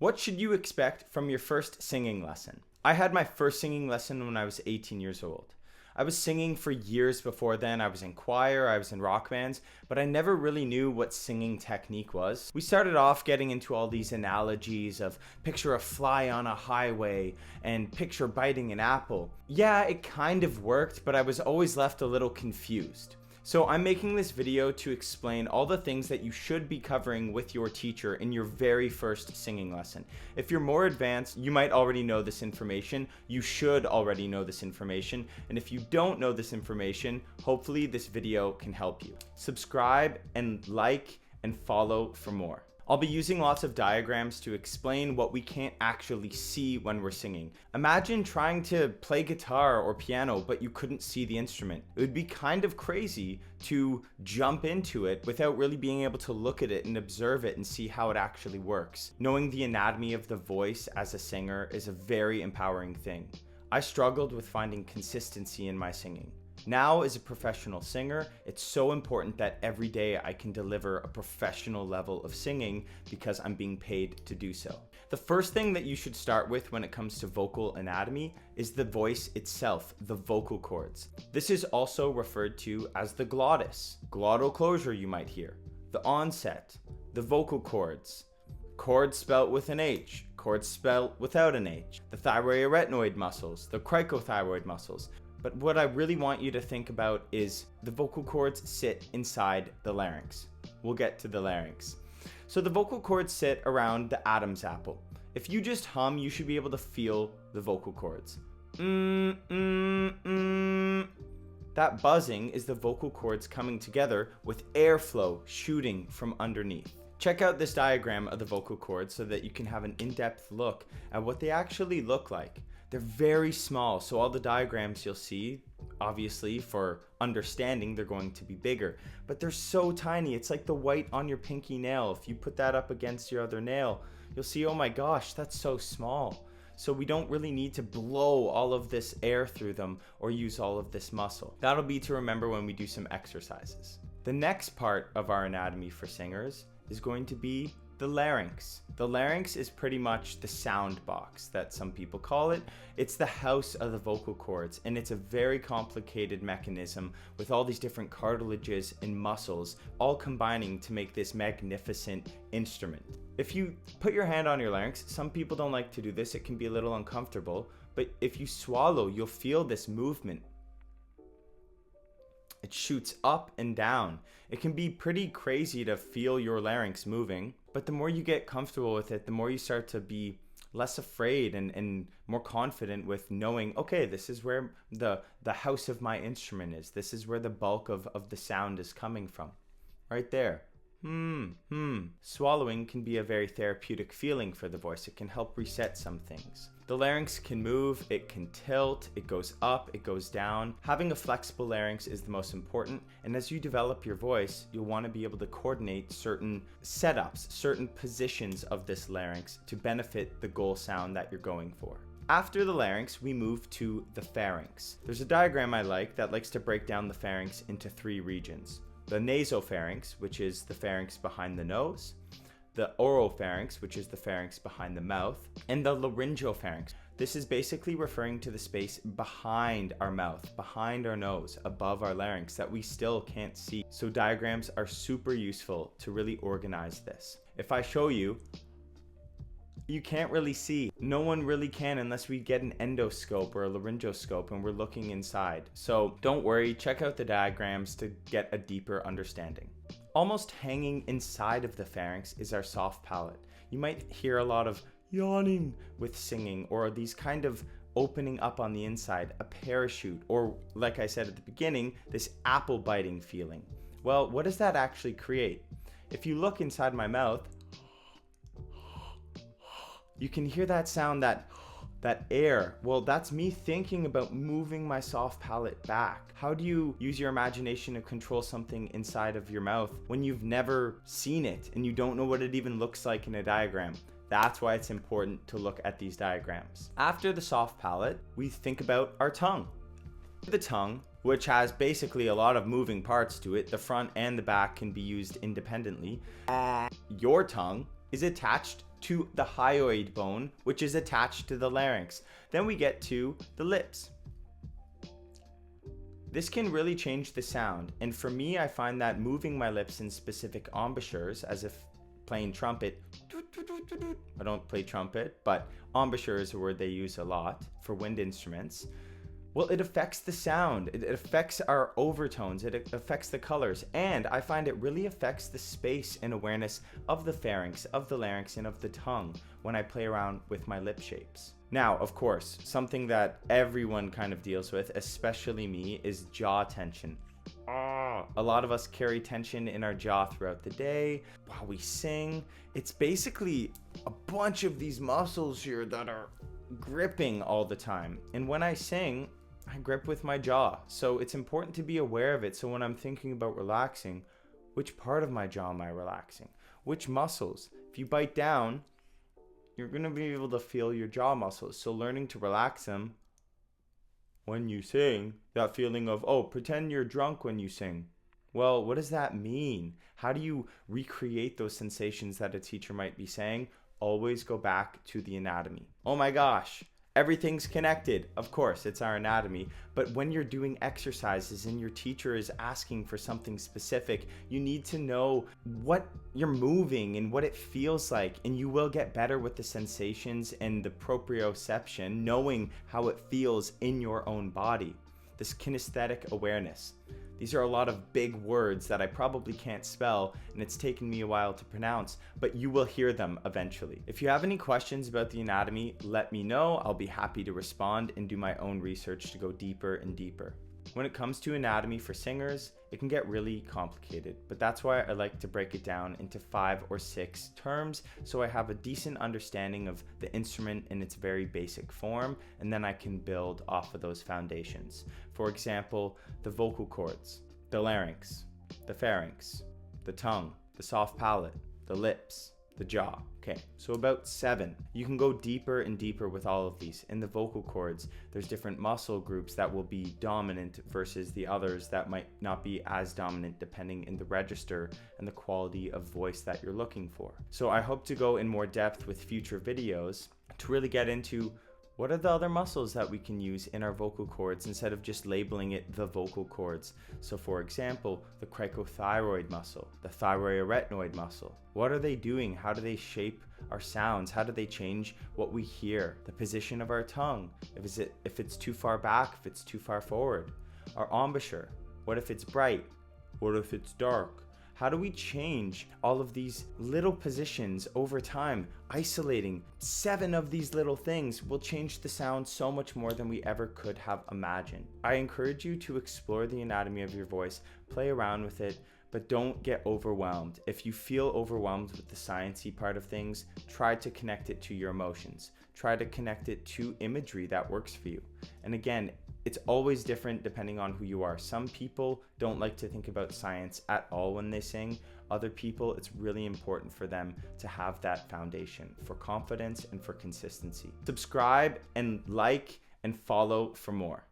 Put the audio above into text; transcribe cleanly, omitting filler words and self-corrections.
What should you expect from your first singing lesson? I had my first singing lesson when I was 18 years old. I was singing for years before then. I was in choir, I was in rock bands, but I never really knew what singing technique was. We started off getting into all these analogies of picture a fly on a highway and picture biting an apple. Yeah, it kind of worked, but I was always left a little confused. So I'm making this video to explain all the things that you should be covering with your teacher in your very first singing lesson. If you're more advanced, you might already know this information. You should already know this information. And if you don't know this information, hopefully this video can help you. Subscribe and like and follow for more. I'll be using lots of diagrams to explain what we can't actually see when we're singing. Imagine trying to play guitar or piano, but you couldn't see the instrument. It would be kind of crazy to jump into it without really being able to look at it and observe it and see how it actually works. Knowing the anatomy of the voice as a singer is a very empowering thing. I struggled with finding consistency in my singing. Now, as a professional singer, it's so important that every day I can deliver a professional level of singing because I'm being paid to do so. The first thing that you should start with when it comes to vocal anatomy is the voice itself, the vocal cords. This is also referred to as the glottis, glottal closure you might hear, the onset, the vocal cords, cords spelt with an H, cords spelt without an H, the thyroarytenoid muscles, the cricothyroid muscles. But what I really want you to think about is the vocal cords sit inside the larynx. We'll get to the larynx. So the vocal cords sit around the Adam's apple. If you just hum, you should be able to feel the vocal cords. That buzzing is the vocal cords coming together with airflow shooting from underneath. Check out this diagram of the vocal cords so that you can have an in-depth look at what they actually look like. They're very small, so all the diagrams you'll see, obviously for understanding, they're going to be bigger, but they're so tiny. It's like the white on your pinky nail. If you put that up against your other nail, you'll see, oh my gosh, that's so small. So we don't really need to blow all of this air through them or use all of this muscle. That'll be to remember when we do some exercises. The next part of our anatomy for singers is going to be the larynx. The larynx is pretty much the sound box that some people call it. It's the house of the vocal cords, and it's a very complicated mechanism with all these different cartilages and muscles all combining to make this magnificent instrument. If you put your hand on your larynx, some people don't like to do this, it can be a little uncomfortable, but if you swallow, you'll feel this movement. It shoots up and down. It can be pretty crazy to feel your larynx moving, but the more you get comfortable with it, the more you start to be less afraid and more confident with knowing, okay, this is where the house of my instrument is. This is where the bulk of the sound is coming from. Right there. Swallowing can be a very therapeutic feeling for the voice. It can help reset some things. The larynx can move, it can tilt, it goes up, it goes down. Having a flexible larynx is the most important, and as you develop your voice, you'll want to be able to coordinate certain setups, certain positions of this larynx to benefit the goal sound that you're going for. After the larynx, we move to the pharynx. There's a diagram I like that likes to break down the pharynx into 3 regions. The nasopharynx, which is the pharynx behind the nose, the oropharynx, which is the pharynx behind the mouth, and the laryngopharynx. This is basically referring to the space behind our mouth, behind our nose, above our larynx that we still can't see. So diagrams are super useful to really organize this. If I show you, you can't really see. No one really can unless we get an endoscope or a laryngoscope and we're looking inside. So don't worry, check out the diagrams to get a deeper understanding. Almost hanging inside of the pharynx is our soft palate. You might hear a lot of yawning with singing, or these kind of opening up on the inside, a parachute, or like I said at the beginning, this apple biting feeling. Well, what does that actually create? If you look inside my mouth, you can hear that sound, that air. Well, that's me thinking about moving my soft palate back. How do you use your imagination to control something inside of your mouth when you've never seen it and you don't know what it even looks like in a diagram? That's why it's important to look at these diagrams. After the soft palate, we think about our tongue. The tongue, which has basically a lot of moving parts to it, the front and the back can be used independently. Your tongue is attached to the hyoid bone, which is attached to the larynx. Then we get to the lips. This can really change the sound, and for me, I find that moving my lips in specific embouchures, as if playing trumpet, I don't play trumpet, but embouchure is a word they use a lot for wind instruments. Well, it affects the sound, it affects our overtones, it affects the colors, and I find it really affects the space and awareness of the pharynx, of the larynx, and of the tongue when I play around with my lip shapes. Now, of course, something that everyone kind of deals with, especially me, is jaw tension. A lot of us carry tension in our jaw throughout the day while we sing. It's basically a bunch of these muscles here that are gripping all the time. And when I sing, I grip with my jaw. So it's important to be aware of it. So when I'm thinking about relaxing, which part of my jaw am I relaxing? Which muscles? If you bite down, you're going to be able to feel your jaw muscles. So learning to relax them when you sing, that feeling of, oh, pretend you're drunk when you sing. Well, what does that mean? How do you recreate those sensations that a teacher might be saying? Always go back to the anatomy. Oh my gosh, everything's connected. Of course, it's our anatomy. But when you're doing exercises and your teacher is asking for something specific, you need to know what you're moving and what it feels like. And you will get better with the sensations and the proprioception, knowing how it feels in your own body. This kinesthetic awareness. These are a lot of big words that I probably can't spell, and it's taken me a while to pronounce, but you will hear them eventually. If you have any questions about the anatomy, let me know. I'll be happy to respond and do my own research to go deeper and deeper. When it comes to anatomy for singers, it can get really complicated, but that's why I like to break it down into 5 or 6 terms so I have a decent understanding of the instrument in its very basic form, and then I can build off of those foundations. For example, the vocal cords, the larynx, the pharynx, the tongue, the soft palate, the lips, the jaw. Okay, so about 7. You can go deeper and deeper with all of these. In the vocal cords, there's different muscle groups that will be dominant versus the others that might not be as dominant depending in the register and the quality of voice that you're looking for. So I hope to go in more depth with future videos to really get into what are the other muscles that we can use in our vocal cords instead of just labeling it the vocal cords? So for example, the cricothyroid muscle, the thyroarytenoid muscle. What are they doing? How do they shape our sounds? How do they change what we hear? The position of our tongue, if it's too far back, if it's too far forward. Our embouchure, what if it's bright? What if it's dark? How do we change all of these little positions over time? Isolating 7 of these little things will change the sound so much more than we ever could have imagined. I encourage you to explore the anatomy of your voice, play around with it, but don't get overwhelmed. If you feel overwhelmed with the sciencey part of things, try to connect it to your emotions. Try to connect it to imagery that works for you. And again, it's always different depending on who you are. Some people don't like to think about science at all when they sing. Other people, it's really important for them to have that foundation for confidence and for consistency. Subscribe and like and follow for more.